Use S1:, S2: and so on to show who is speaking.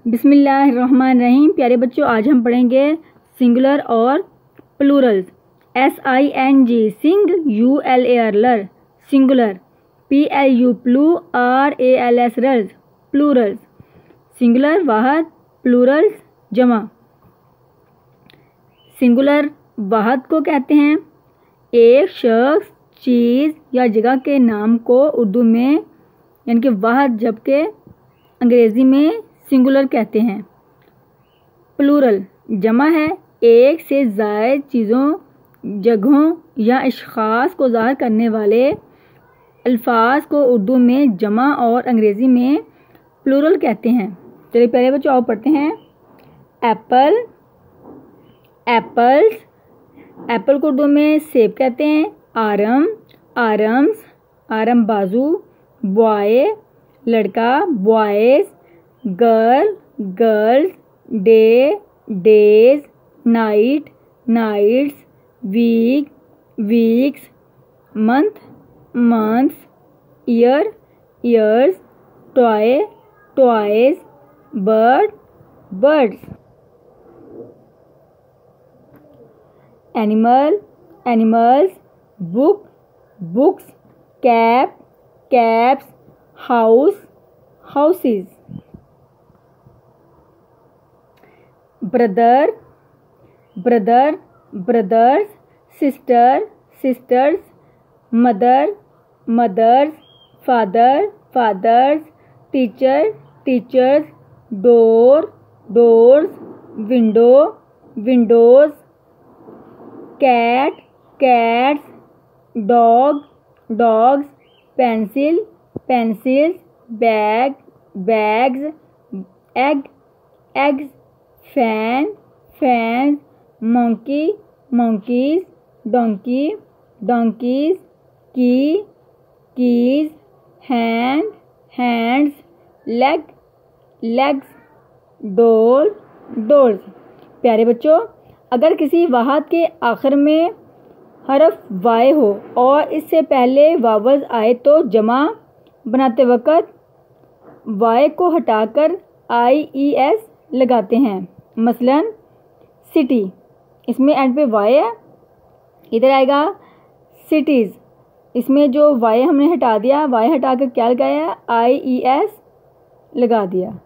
S1: बिस्मिल्लाहिर्रहमानिर्रहीम। प्यारे बच्चों, आज हम पढ़ेंगे सिंगुलर और प्लूरल्स। SING सिंग, ULAR लर, सिंगुलर। PLU प्लू, RALS रल्स, प्लूरल्स। सिंगुलर वाहद, प्लूरल्स जमा। सिंगुलर वाहद को कहते हैं एक शख्स, चीज़ या जगह के नाम को उर्दू में यानी कि वाहद, जबकि अंग्रेज़ी में सिंगुलर कहते हैं। प्लूरल जमा है एक से ज़ायद चीज़ों, जगहों या अशख़ास को ज़ाहिर करने वाले अल्फाज को उर्दू में जमा और अंग्रेज़ी में प्लूरल कहते हैं। चलिए पहले बच्चों आओ पढ़ते हैं। Apple, apples. एप्पल को उर्दू में सेब कहते हैं। आरम, आरम्स, आरम बाजू। बॉय लड़का, boys. Girl, girls. Day, days. Night, nights. Week, weeks. Month, months. Year, years. Toy, toys. Bird, birds. Animal, animals. Book, books. Cap, caps. House, houses. Brother, brother, brothers. Sister, sisters. Mother, mothers. Father, fathers. Teacher, teachers. Door, doors. Window, windows. Cat, cats. Dog, dogs. Pencil, pencils. Bag, bags. Egg, eggs. Fan, fans. Monkey, monkeys. Donkey, donkeys. Key, keys. Hand, hands. Leg, legs. Doll, dolls. प्यारे बच्चों, अगर किसी वाहद के आखिर में हरफ वाय हो और इससे पहले वावल्स आए तो जमा बनाते वक़्त वाय को हटाकर IES लगाते हैं। मसलन सिटी, इसमें एंड पे वाय है, इधर आएगा सिटीज़। इसमें जो वाय हमने हटा दिया, वाय हटा कर क्या लगाया, IES लगा दिया।